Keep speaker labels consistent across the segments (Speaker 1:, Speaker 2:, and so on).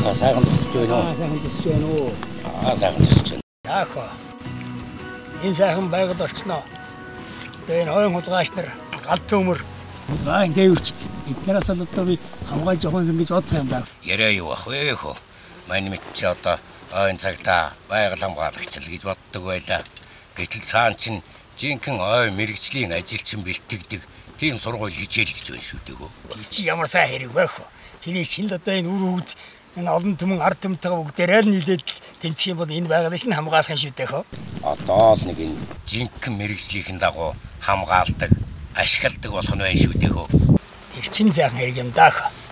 Speaker 1: сайхан тусч байна уу?
Speaker 2: Сайхан тусч байна уу?
Speaker 1: Сайхан тусч байна.
Speaker 2: Яах вэ? Энэ сайхан байгаль орчноо. Энэ ойн хулгайч нар гал төмөр ингээ үрчт. Эднээс л одоо би хамгаалж явах юм гэж бодсон юм даа.
Speaker 1: Яриа юу ах вэ хөө? Манай мэд чи одоо ойн цагта байгаль хамгаалагч л гэж боддог байлаа. Гэтэл цаан чин жинхэнэ ой мэрэгжлийн ажилчин бэлтгэдэг тийм сургууль хичээлж байна шүү дээ.
Speaker 2: Чи ямар сайн хэрэг байх вэ? Хэний чинь одоо энэ үр хөвд энэ олон түмэн ард түмтэйгээ бүгдээрээ л нийлээд тэнцэх юм бол энэ байгалыг нь хамгаалах юм шүү дээ хөө.
Speaker 1: Одоо л нэг энэ жинхэнэ мэрэгжлийн дагуу хамгаалдаг, ашигладаг болох нь байна шүү дээ хөө.
Speaker 2: Тэр чин сайхан хэрэг юм даа хөө.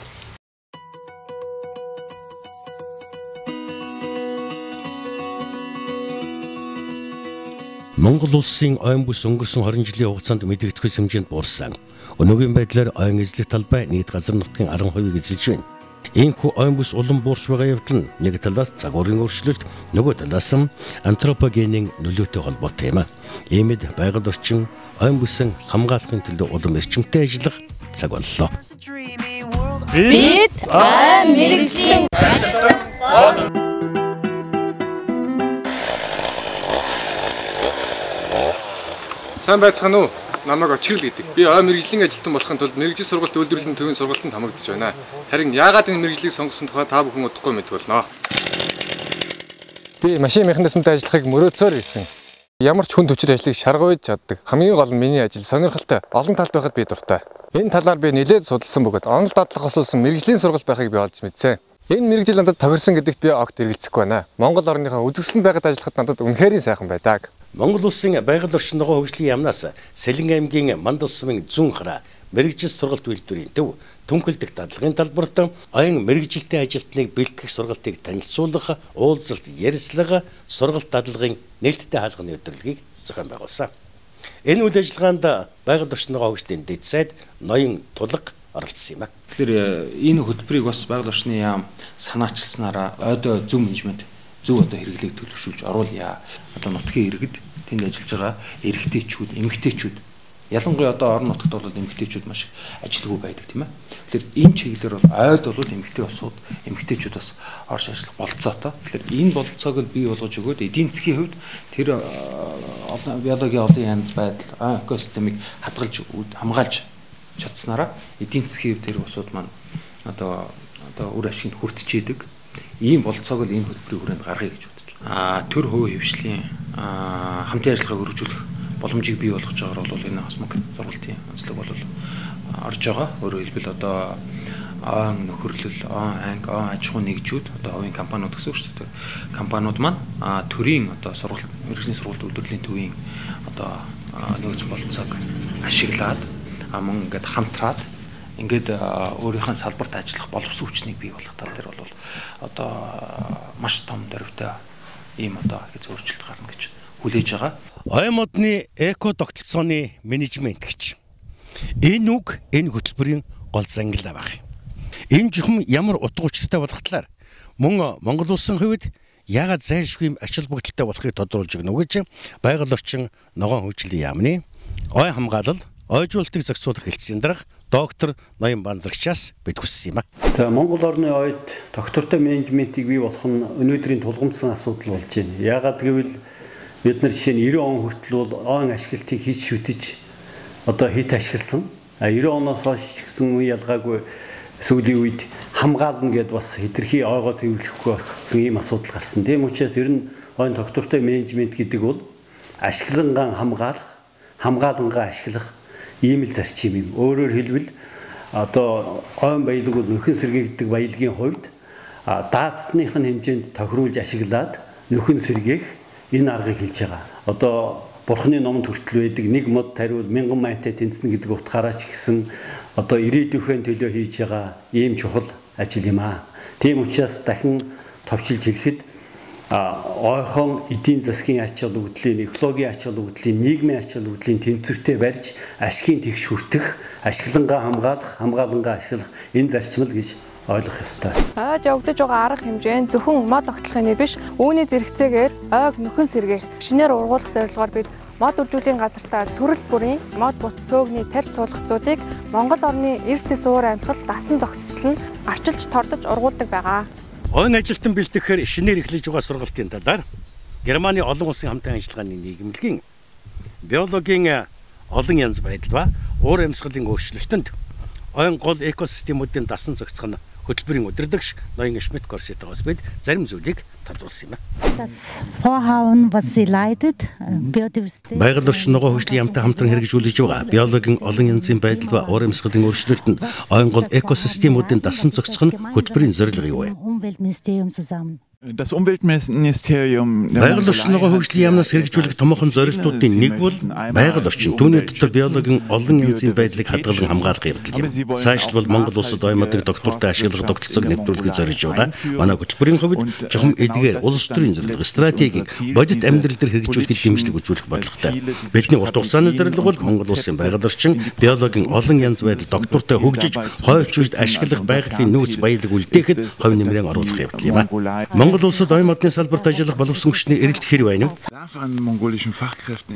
Speaker 3: Монгол улсын ойн бүс өнгөрсөн 20 жилийн хугацаанд мэдэгдэхүйс хэмжээнд буурсан. Өнөөгийн байдлаар ойн эзлэх талбай нийт газар нутгийн 10% эзэлж байна. Иймэрхүү ойн бүс улам буурч байгаа явдал нь нэг талаас цагуурын өөрчлөлт, нөгөө талаас нь антропогенийн нөлөөтэй холбоотой юм. Иймд байгаль орчин ойн бүсэн хамгаалахын төлөө улам эрчимтэй ажиллах цаг боллоо.
Speaker 4: Бид ойн мэрэгжлийн
Speaker 5: Сайн байцгаана уу? Намайг Очрол гэдэг. Би ойн мэрэгжлийн ажилтан болохын тулд мэрэгжил сургалт үйлдвэрлэлийн төвийн сургалтанд хамрагдаж байна. Харин яагаад энэ мэрэгжлийг сонгосон тухай та бүхэн удахгүй мэдэх болно. Би машин механизмтай ажиллахыг мөрөөдсөөр ирсэн. Ямар ч хүн төчир ажлыг шаргуйж чаддаг. Хамгийн гол нь миний ажил сонирхолтой, олон талт байхад би дуртай. Энэ талаар би нэлээд судалсан бөгөөд онол дадлах осуулсан мэрэгжлийн сургалт байхыг би олж мэдсэн. Энэ мэрэгжил надад тохирсон гэдэгт би огт эргэлзэхгүй байна. Монгол орныхаа үзэсгэлэн байгаад ажиллахад надад үнэхээр сайхан байдаг.
Speaker 3: Монгол улсын байгаль орчин ногоо хөгжлийн яамнаас Сэлэн аймгийн Мандал сумын зүүн хараа мэрэгжил сургалт үйлдвэрийн төв түнхэлдэх дадлагын талбарт ойн мэрэгжилтэй ажилтныг бэлтгэх сургалтыг танилцуулах, уулзалт, ярилцлага, сургалт дадлагын нээлттэй хаалганы өдрөлгийг зохион байгуулсан. Энэ үйл ажиллагаанд байгаль орчин ногоо хөгжлийн дэд сайд Ноён Тулга оролцсон юм а.
Speaker 6: Тэгэхээр энэ хөтөлбөрийг бас байгаль орчны яам санаачилснараа ойдоо зөв менежмент зөв одоо хэрэглээг төлөвшүүлж оруулъя. Одоо нутгийн иргэд тэнд ажиллаж байгаа эрэгтэйчүүд, эмэгтэйчүүд ялангуяа одоо орон нутагт бол эмэгтэйчүүд маш ажилгүй байдаг тийм ээ. Тэгэхээр энэ чиглэлээр бол ойд бол эмэгтэй улсууд, эмэгтэйчүүд бас орж ажиллах болцоотой. Тэгэхээр энэ болцоог л бий болгож өгөөд эдийн засгийн хувьд тэр олон биологийн олон янз байдал, экосистемийг хадгалж хамгаалж чадсанараа эдийн засгийн хувьд тэр улсууд маань одоо үр ашигт хүртчихэд ийм болцоог л энэ хөтөлбөрийн хүрээнд гаргая гэж бодож байна. Төр хувийн хвшлийн хамтын ажиллагааг өргөжүүлэх боломжийг бий болгож байгаагаар бол энэ осмог сургалтын онцлог бол орж байгаа. Өөрөөр хэлбэл одоо ойн нөхөрлөл, анги, аж ахуй нэгжүүд одоо хувийн компаниуд гэсэн үг шүү дээ. Компаниуд маань төрийн одоо сургалт, мэрэгжлийн сургалт үйлдвэрлэлийн төвийн одоо нөөц болцоог ашиглаад мөн ингээд хамтраад ингээд өөрийнхөө салбарт ажиллах боловсон хүчнийг бий болгох тал дээр бол одоо маш том дөрвтэй ийм одоо их өөрчлөлт гарна гэж хүлээж байгаа.
Speaker 3: Ойн модны эко тогтолцооны менежмент гэж. Энэ үг энэ хөтөлбөрийн гол зангилаа баг. Энэ жухам ямар утга учиртай болох талаар мөн Монгол улсын хувьд яагаад зайлшгүй ач холбогдолтой болохыг тодруулж өгнө гэж байгаль орчин ногоон хөгжлийн яамны ойн хамгаалал ойжуулалтыг зохицуулах хэлтсийн дарга доктор Ноён Банзрагчаас бид хүссэн юм а.
Speaker 7: За Монгол орны ойд доктортой менежментийг бий болгох нь өнөөдрийн тулгамдсан асуудал болж байна. Яагаад гэвэл бид нар жишээ нь 90 он хүртэл бол ойн ашиглалтыг хийж шүтэж одоо хит ашигласан. 90 оноос хойш ч гэсэн үе ялгаагүй сүүлийн үед хамгаална гэд бас хэтэрхий ойгоо цэвэрлэхгүй орхисон ийм асуудал гарсан. Тийм учраас ер нь ойн доктортой менежмент гэдэг бол ашиглангаа хамгаалах, хамгаалангаа ашиглах ийм л зарчим юм. Өөрөөр хэлбэл одоо ойн баялаг бол нөхөн сэргээгддэг баялагын хувьд даацсных нь хэмжээнд тохируулж ашиглаад нөхөн сэргээх энэ аргыг хэлж байгаа. Одоо бурхны номонд хүртэл байдаг нэг мод тариул 1000 майтай тэнцэнэ гэдэг утгаараа ч гэсэн одоо ирээдүйнхээ төлөө хийж байгаа ийм чухал ажил юм аа. Тийм учраас дахин товчилж хэлэхэд ойхон эдийн засгийн ач холбогдлын, экологийн ач холбогдлын, нийгмийн ач холбогдлын тэнцвэртэй барьж ашигын тэгш хүртэх, ашиглангаа хамгаалах, хамгаалангаа ашиглах энэ зарчмал гэж ойлгох ёстой.
Speaker 4: Ойд явагдаж байгаа арга хэмжээ зөвхөн мод огтлохын биш, үүний зэрэгцээгээр ойг нөхөн сэргээх, шинээр ургуулах зорилгоор бид мод үржүүлийн газартаа төрөл бүрийн мод бут сөөгний тарьц суулгацуудыг Монгол орны эрс дэс уур амьсгал дасан зохицол нь арчилж тордож ургуулдаг байгаа.
Speaker 3: Ойн ажилтан бэлтгэхээр шинээр эхлэж байгаа сургалтын талаар Германы олон улсын хамтын ажиллагааны нийгэмлэгийн биологийн олон янз байдал ба уур амьсгалын өөрчлөлтөнд ойн гол экосистемүүдийн дасан зохицох нь хөтөлбөрийн удирдагч Ноён Шмидт-Корсетогоос бид зарим зүйлийг тодруулсан юм. Байгаль орчин ногоо хөгжлийн яамтай хамтран хэрэгжүүлж байгаа биологийн олон янзын байдал ба уур амьсгалын өөрчлөлтөнд ойн гол экосистемүүдийн дасан зохицох нь хөтөлбөрийн зорилго юу вэ?
Speaker 8: Das Umweltministerium
Speaker 3: Байгаль орчин ногоо хөгжлийн яамнаас хэрэгжүүлэх томоохон зорилтуудын нэг бол байгаль орчин түүний дотор биологийн олон янзын байдлыг хадгалан хамгаалах явдал юм. Цаашлбал Монгол улсад оймодог доктортой ашиглах тогтолцоог нэвтрүүлэхэд зориулж байгаа. Манай хөтөлбөрийн хувьд чухам эдгээр улс төрийн зорилго стратегийг бодит амьдрал дээр хэрэгжүүлэхэд дэмжлэг үзүүлэх бодлоготой. Бидний урт хугацааны зорилго бол Монгол улсын байгаль орчин биологийн олон янз байдал доктортой хөгжиж хойч үед ашиглах байгалийн нөөц баялаг үлдээхэд хувь нэмрээ оруулах явдал юм. Монгол улсад ойн модны салбарт ажиллах боловсон хүчний эрэлт хэр байна вэ?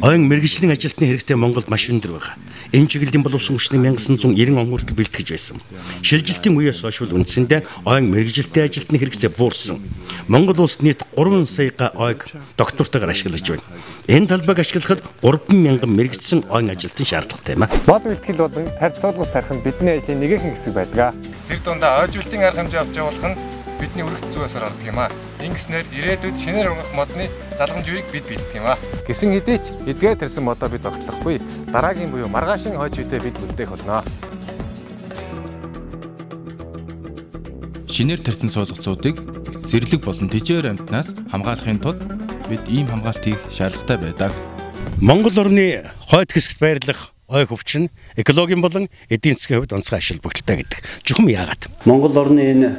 Speaker 3: Ойн мэргэжлийн ажилтны хэрэгтэй Монголд маш өндөр байна. Энэ чиглэлийн боловсон хүчний 1990 он хүртэл бэлтгэж байсан. Шилжилтийн үеэс хойш үндсэндээ ойн мэргэжилтийн ажилтны хэрэгцээ буурсан. Монгол улс нийт 3 сая ойг доктортойгоор ашиглаж байна. Энэ талбайг ашиглахад 3,000 мэргэжсэн ойн ажилтан шаардлагатай юм.
Speaker 5: Мод бэлтгэл болон тарж суулгах тарих нь бидний ажлын нэгэн хэсэг байдаг. Тэр дундаа ойжуулалтын арга хэмжээ авч явуулах нь бидний өргөх зүйээс ордог юм аа. Ингэснээр ирээдүйд шинээр ургах модны залгамжийг бид бэлдэх юм аа. Гэсэн хэдий ч эдгээр тэрсэн модоо бид огтлохгүй дараагийн буюу маргаашийн хойч үедээ бид үлдээх болно.
Speaker 9: Шинээр тарьсан суулгацуудыг зэрлэг болон тэжээр амьтнаас хамгаалахын тулд бид ийм хамгаалтыг шаардлагатай байдаг.
Speaker 3: Монгол орны хойд хэсэгт байрлах ой хөвчин экологийн болон эдийн засгийн хувьд онцгой ашиг бүгдтэй гэдэг. Чухам яагаад?
Speaker 7: Монгол орны энэ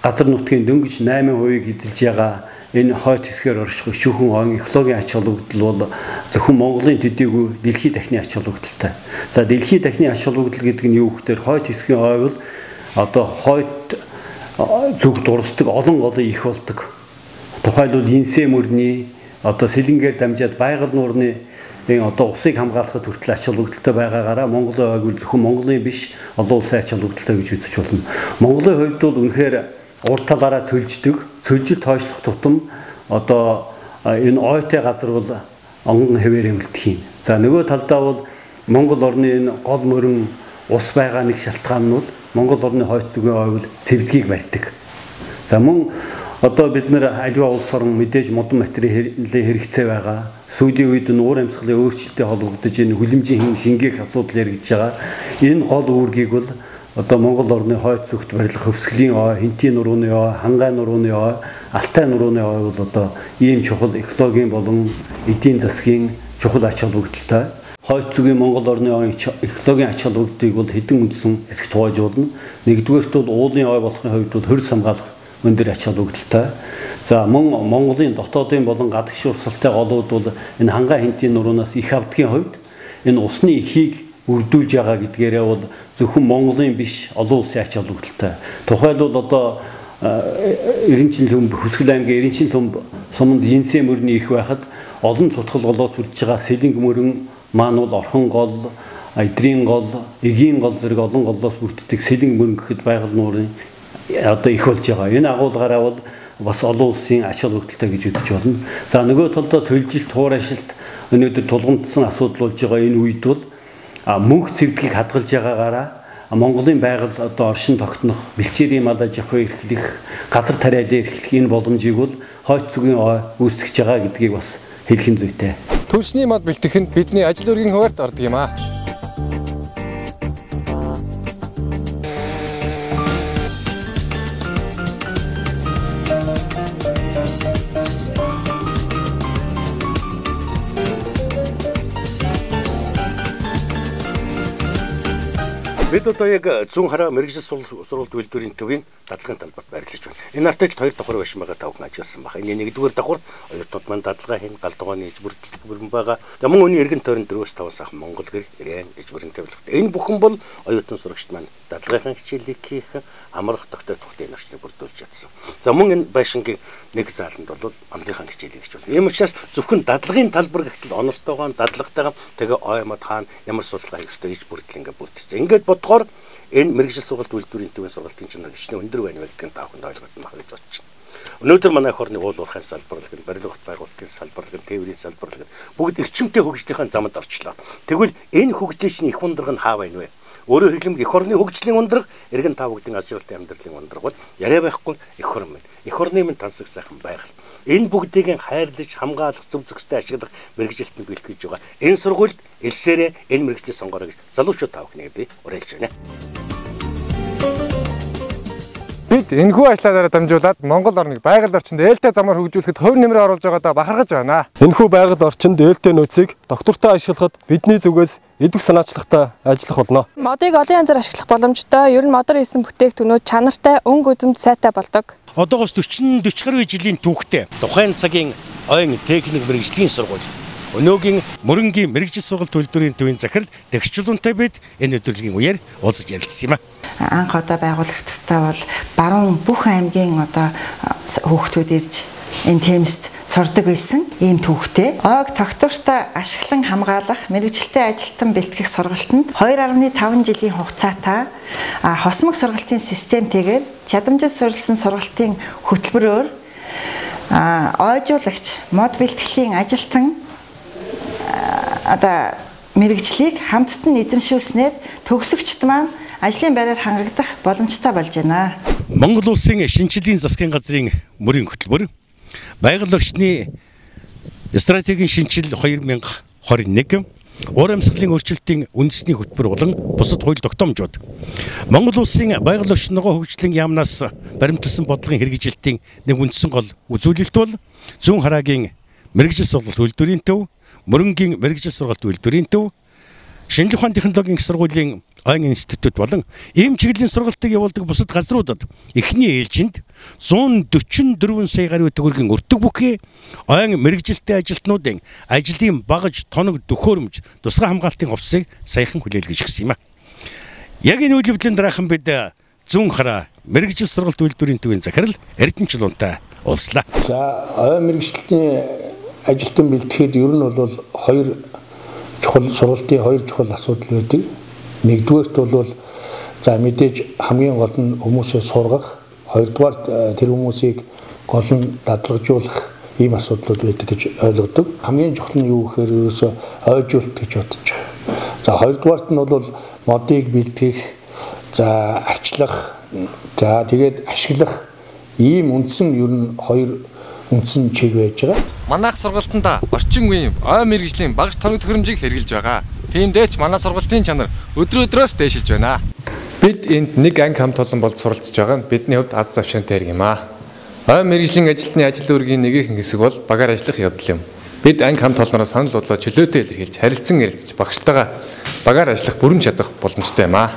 Speaker 7: газар нутгийн дөнгөж 8% эдэлж байгаа энэ хойд хэсгээр орших шүүхэн ойн экологийн ач холбогдол бол зөвхөн Монголын төдийгүй дэлхийн дахны ач холбогдолтой. За дэлхийн дахны ач холбогдол гэдэг нь юу гэхээр хойд хэсгийн ой бол одоо хойд зүг дурсдаг олон голын их болдог. Тухайлбал Инсэ мөрний одоо сэлэнгээр дамжаад байгаль нуурны энэ одоо усыг хамгаалахад хүртэл ач холбогдолтой байгаагаараа Монголын ойг зөвхөн Монголын биш олон улсын ач холбогдолтой гэж үзэж болно. Монголын хувьд бол үнэхээр урд талаараа цөлждөг, цөлжид хойшлох тутам одоо энэ ойтой газар бол онгон хэвээр хэмэлдэх юм. За нөгөө талдаа бол Монгол орны энэ гол мөрөн ус байгаа нэг шалтгаан нь бол Монгол орны хойд зүгийн ой бол цэвзгийг барьдаг. За мөн одоо бид нэр аливаа улс орн мэдээж модон материалын хэрэгцээ байгаа. Сүүлийн үед уур амьсгалын өөрчлөлтөд холбогдож энэ хүлэмжийн шингээх асуудал яригдж байгаа. Энэ гол үүргийг бол одоо Монгол орны хойд зүгт барилах хөвсгөлийн ой, Хинтийн нурууны ой, Хангай нурууны ой, Алтай нурууны ой бол одоо ийм чухал экологийн болон эдийн засгийн чухал ач холбогдолтой. Хойд зүгийн Монгол орны ой экологийн ач холбогдолтыг бол хэдэн үндсэн хэсэгт хувааж болно. Нэгдүгээрт бол уулын ой болохын хувьд бол хөрс хамгаалах өндөр ач холбогдолтой. За мөн Монголын дотоодын болон гадагш урсгалтай голууд бол энэ Хангай Хинтийн нуруунаас их авдгийн хувьд энэ усны ихийг үрдүүлж байгаа гэдгээрээ бол зөвхөн Монголын биш олон улсын ач холбогдолтой. Тухайлбал одоо Эренчин төмб Хүсгэл аймгийн Эренчин төмб суманд Инсэ мөрний их байхад олон цутгал голоос үрдэж байгаа Сэлэнг мөрөн маань бол Орхон гол, Эдрийн гол, Эгийн гол зэрэг олон голоос бүрддэг Сэлэнг мөрөн гэхэд байгаль нуурын одоо их болж байгаа. Энэ агуулгаараа бол бас олон улсын ач холбогдолтой гэж үзэж болно. За нөгөө талдаа цөлжилт, туурайшилт өнөөдөр тулгамдсан асуудал болж байгаа энэ үед бол мөнх цэвдгийг хадгалж байгаагаараа Монголын байгаль одоо оршин тогтнох, бэлчээрийн мал аж ахуй эрхлэх, газар тариалан эрхлэх энэ боломжийг бол хойд зүгийн ой үүсгэж байгаа гэдгийг бас хэлэх нь зүйтэй.
Speaker 5: Төршний мод бэлтгэх нь бидний ажил үргийн хуваарьт ордог юм аа.
Speaker 3: Бид одоо яг зүүн хараа мэргэжил сургалт үйлдвэрийн төвийн дадлагын талбарт байрлаж байна. Энэ нартай л хоёр давхар байшин байгаа тавхан ажилласан байна. Энэ нэгдүгээр давхарт оюутнууд маань дадлага хийн галдгооны ижбүрэн байгаа. За мөн үүний эргэн тойрон 4-5 сахан Монгол гэр ирээн ижбүрэн тавилгатай. Энэ бүхэн бол оюутан сурагчид маань дадлагын хичээлийг хийх амрах тогтоох тухтын орчныг бүрдүүлж чадсан. За мөн энэ байшингийн нэг зааланд бол амлынхаа хичээлийг хийж байна. Ийм учраас зөвхөн дадлагын талбар гэхтэл онолтойгоо дадлагтайгаа тэгээ оймод хаана ямар судалгаа хийх ёстой ижбүрдэл ингээ бүрдсэн. Ингээд бодохоор энэ мэргэжил сургалт үйлдвэрийн төвийн сургалтын чинь хичнээн өндөр байна вэ гэдгийг тааханд ойлгоод мах гэж бодож байна. Өнөөдөр манай эх орны уулуурхайн салбарлаг, барилгын байгуулалтын салбарлаг, тээврийн салбарлаг бүгд эрчимтэй хөгжлийн замд орчлоо. Тэгвэл энэ хөгжлийн их ундраг нь хаа байна вэ? Өөрөөр хэлбэл эх орны хөгжлийн ундраг, эргэн тавгдын ашиглалтын амьдралын ундраг бол яриа байхгүй эх орн байна. Эх орны минь тансаг сайхан байгаль. Энэ бүгдийг хайрлаж хамгаалах зөв зөвхөстэй ашиглах мэрэгжилтэнд бэлтгэж байгаа. Энэ сургуульд элсээрээ энэ мэрэгжлийг сонгоорой гэж залуучууд тавхныг би уриалж байна.
Speaker 5: Бид энэхүү ажлаараа дамжуулаад Монгол орныг байгаль орчинд ээлтэй замаар хөгжүүлэхэд хувь нэмрээ оруулж байгаадаа бахархаж байна. Энэхүү байгаль орчинд ээлтэй нөөцийг доктортой ашиглахад бидний зүгээс эдвэх санаачлагтай ажиллах болно.
Speaker 4: Модыг олон янзаар ашиглах боломжтой. Ер нь модоор хийсэн бүтээгдэхүүнүүд чанартай, өнгө үзэмд сайтай болдог.
Speaker 3: Одоогоос 40 гаруй жилийн түүхтэй тухайн цагийн ойн техник мэрэгжлийн сургууль өнөөгийн мөрөнгийн мэрэгжил сургалт төлөвлөрийн төвийн захирал тэгшчүүлэнтэй бид энэ өдрөлгийн үеэр уулзаж ярилцсан юм а.
Speaker 10: Анх одоо байгуулагдтаа бол баруун бүх аймгийн одоо хүүхдүүд ирж энэ темст сурдаг байсан ийм түүхтэй. Ойг тогтвортой ашиглан хамгаалах мэрэгжилтэй ажилтан бэлтгэх сургалтанд 2.5 жилийн хугацаатай хосмог сургалтын системтэйгээр чадамжид суурилсан сургалтын хөтөлбөрөөр ойжуулагч мод бэлтгэлийн ажилтан одоо мэрэгжлийг хамттан эзэмшүүлснээр төгсөгчд маань ажлын байраар хангагдах боломжтой болж байна.
Speaker 3: Монгол улсын шинжилгээний засгийн газрын мөрийн хөтөлбөр байгаль орчны стратегийн шинжил 2021 уур амьсгалын өөрчлөлтийн үндэсний хөтөлбөр болон бусад хууль тогтоомжууд Монгол улсын байгаль орчин ногоо хөгжлийн яамнаас баримталсан бодлогын хэрэгжилтийн нэг үндсэн гол үзүүлэлт бол зүүн хараагийн мэрэгжил сургалт үйлдвэрийн төв, мөрөнгийн мэрэгжил сургалт үйлдвэрийн төв, шинжлэх ухааны технологийн сургуулийн ойн институт болон ийм чиглэлийн сургалтыг явуулдаг бусад газруудад эхний ээлжинд 144 сая гаруй төгрөгийн өртөг бүхий ойн мэрэгжилтэй ажилтнуудын ажлын багаж тоног төхөөрөмж тусгай хамгаалтын хувцсыг саяхан хүлээлгэж өгсөн юм а. Яг энэ үйл явдлын дараахан бид зүүн хараа мэрэгжил сургалт үйлдвэрийн төвийн захирал Эрдэнэчлунтай уулзлаа.
Speaker 11: За ойн мэрэгжилтийн ажилтан бэлтгэхэд ер нь бол хоёр чухал сургалтын хоёр чухал асуудал байдаг. Нэгдүгээрт бол за мэдээж хамгийн гол нь хүмүүсээ сургах, хоёрдугаар тэр хүмүүсийг гол нь дадлагжуулах ийм асуудлууд байдаг гэж ойлгодог. Хамгийн чухал нь юу гэхээр ерөөсөө ойжуулалт гэж бодож байгаа. За хоёрдугаарт нь бол модыг бэлтгэх, за арчлах, за тэгээд ашиглах ийм үндсэн ер нь хоёр үндсэн чиг байж байгаа.
Speaker 5: Манайх сургалтанд орчин үеийн ой мэрэгжлийн багаж тоног төхөөрөмжийг хэрэгжилж байгаа. Тиймдээч манай сургалтын чанар өдрөөдрөөс дээшилж байна. Бид энд нэг анги хамт олон болж суралцж байгаа нь бидний хувьд аз завшаантай хэрэг юм аа. Ой мэрэгжлийн ажилтны ажил үүргийн нэгэн хэсэг бол багаар ажиллах явдал юм. Бид анги хамт олноос санал бодлоо чөлөөтэй илэрхийлж харилцан ярилцж багштайгаа багаар ажиллах бүрэн чадах боломжтой юм аа.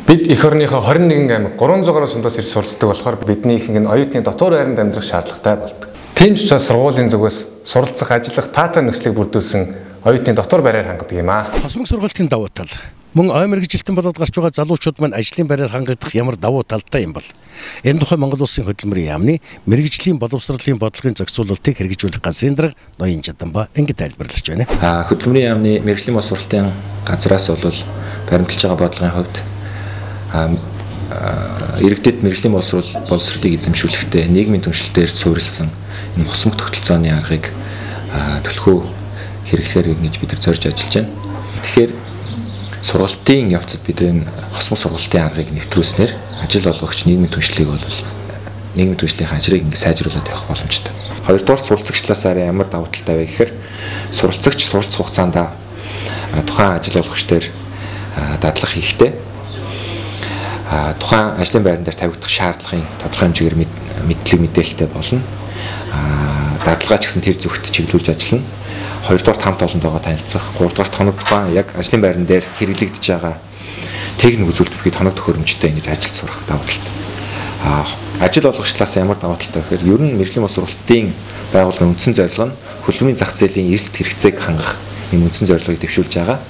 Speaker 5: Бид эх орныхоо 21 аймаг 300 гаруй сундаас ирж суралцдаг болохоор бидний ихэнх нь оюутны дотор байранд амьдрах шаардлагатай болдог. Тийм ч учраас сургуулийн зүгээс суралцах, ажиллах таатай нөхцөлийг бүрдүүлсэн оюутны дотор байраар хангадаг юм аа.
Speaker 3: Хосмог сургалтын давуу тал мөн ой мэрэгжилтэн болоод гарч байгаа залуучууд маань ажлын байраар хангагдах ямар давуу талтай юм бол энэ тухай Монгол Улсын хөдөлмөрийн яамны мэрэгжлийн боловсролын бодлогын зохицуулалтыг хэрэгжүүлэх газрын дарга Ноён Жаданба ингэ тайлбарлаж байна.
Speaker 12: Хөдөлмөрийн яамны мэрэгжлийн боловсролын газраас бол баримталж байгаа бодлогын хувьд иргэдэд мэрэгжлийн боловсролыг эзэмшүүлэхдээ нийгмийн түншлэлээр суурилсан энэ хосмог тогтолцооны аргыг төлхөө хэрэглэхээр ингэж бид нар зорж ажиллаж байна. Тэгэхээр сургалтын явцад бид энэ хосмог сургалтын аргыг нэвтрүүлснээр ажил олгогч нийгмийн түншлэлийг бол нийгмийн түншлэлийн хажрыг ингэ сайжруулад явах боломжтой. Хоёрдугаар суралцагчлаас арай ямар давуу талтай вэ гэхээр суралцагч суралцах хугацаанд тухайн ажил олгогч дээр дадлага хийхдээ тухайн ажлын байран дээр тавигдах шаардлагын тодорхой хэмжээгээр мэдлэг мэдээлэлтэй болно. Дадлагаа ч гэсэн тэр зөвхт чиглүүлж ажиллана. Хоёрдугаар хамт олондоогоо танилцах, гуравдугаар тоног тухайн яг ажлын байран дээр хэрэглэгдэж байгаа техник үзүүлэлтийг тоног төхөөрөмжтэй ингэж ажиллаж сурах давуу талтай. Ажил олгогчлаас ямар давуу талтай вэ гэхээр ер нь мэрэгжлийн боловсролын байгууллагын үндсэн зорилго нь хөдөлмөрийн зах зээлийн эрэлт хэрэгцээг хангах юм үндсэн зорилгыг дэвшүүлж байгаа.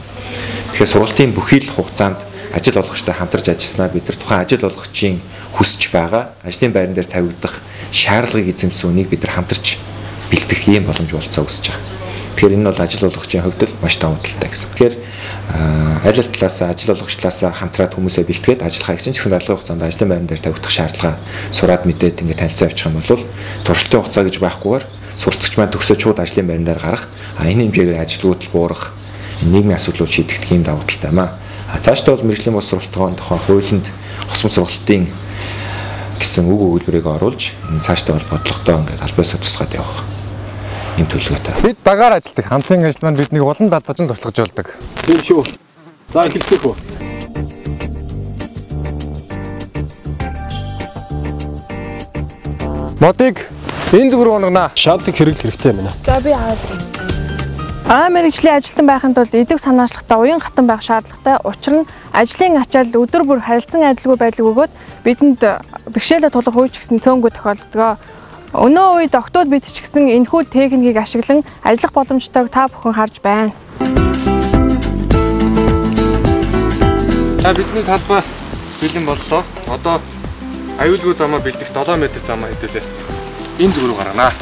Speaker 12: Тэгэхээр сургалтын бүхий л хугацаанд ажил олгогчтой хамтарч ажилласнаар бид нар тухайн ажил олгогчийн хүсэж байгаа ажлын байран дээр тавигдах шаардлагыг эзэмсэн үнийг бид нар хамтарч бэлтгэх ийм боломж болцоо үүсэж байгаа. Тэгэхээр энэ бол ажил олгогчийн хувьд л маш давуу талтай гэсэн. Тэгэхээр аль аль талаас ажил олгогчлаас хамтраад хүмүүсээ бэлтгээд ажиллахаа чинь ч гэсэн дадлага хугацаанд ажлын байран дээр тавигдах шаардлага сураад мэдээд ингээд танилцаа авчих юм бол туршилтын хугацаа гэж байхгүйгээр суралцагч маань төгсөөж шууд ажлын байран дээр гарах энэ хэмжээгээр ажилгүйдэл буурах нийгмийн асуудлууд шийдэх тийм давуу талтай маа. Цаашдаа бол мэргэжлийн боловсрол сургалтын тухай хуулинд хосмон сургалтын гэсэн үг өгүүлбэрийг оруулж цаашдаа бол бодлоготой ингээд албаасаа тусгаад явах юм төлөвлөгөөтэй.
Speaker 5: Бид багаар ажилладаг хамтын ажил маань биднийг олон дадлажин туслаж болдог.
Speaker 11: Тийм шүү. За хэлцээх үү.
Speaker 5: Модыг энэ зүг рүү онгоно.
Speaker 11: Шаадлыг хэрэглэх хэрэгтэй юм байна.
Speaker 4: За би аваад. Мэргэжлийн ажилтан байхын тулд эдэг санаачлагтай уян хатан байх шаардлагатай. Учир нь ажлын ачаал өдөр бүр харилцан адилгүй байдлыг өгөөд бидэнд бэрхшээлээ тулах үе ч гэсэн цөөнгөө тохиолддог. Өнөө үед октод бид ч гэсэн энэхүү техникийг ашиглан ажиллах боломжтойг та бүхэн харж байна.
Speaker 5: Бидний талбай бэлэн боллоо. Одоо аюулгүй замаа бэлдэх 7 м замаа хэдүүлээ. Энэ зүг рүү гаргана.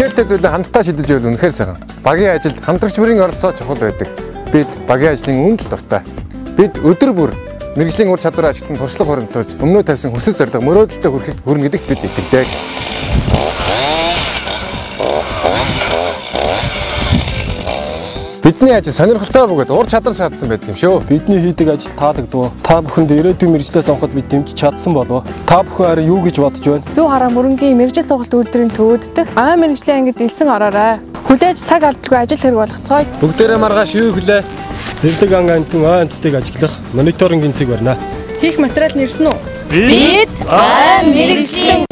Speaker 5: Бэрхшээлтэй зүйлээ хамтдаа шийдэж байвал үнэхээр сайхан. Багийн ажилд хамтрагч бүрийн оролцоо чухал байдаг. Бид багийн ажлын үүнд л дуртай. Бид өдөр бүр мэргэжлийн ур чадвараа ашиглан туршлага хуримтлуулж өмнөө тавьсан хүсэл зорилго мөрөөдөлтөд хүрнэ гэдэгт бид итгэлтэй. Бидний ажил сонирхолтой бөгөөд ур чадвар шаардсан байдаг юм шүү.
Speaker 11: Бидний хийдэг ажил таалагдав. Та бүхэнд ирээдүйн мэргэжлээс авахд бид дэмжиж чадсан болов. Та бүхэн харин юу гэж бодож байна?
Speaker 4: Зөв хараа мөрөнгийн мэргэжил сургалт үйлдвэрийн төвөддөх мэргэжлийн ангид элсэн ороорой. Хүлээж цаг алдалгүй ажил хэрэг болгоцгоё.
Speaker 11: Бүгдээрээ маргааш юу хүлээ? Зэрлэг ангантын амьтдыг ажиглах мониторингийн цэг барина.
Speaker 4: Хийх материал нэрсэн үү?
Speaker 13: Бид мэргэжлийн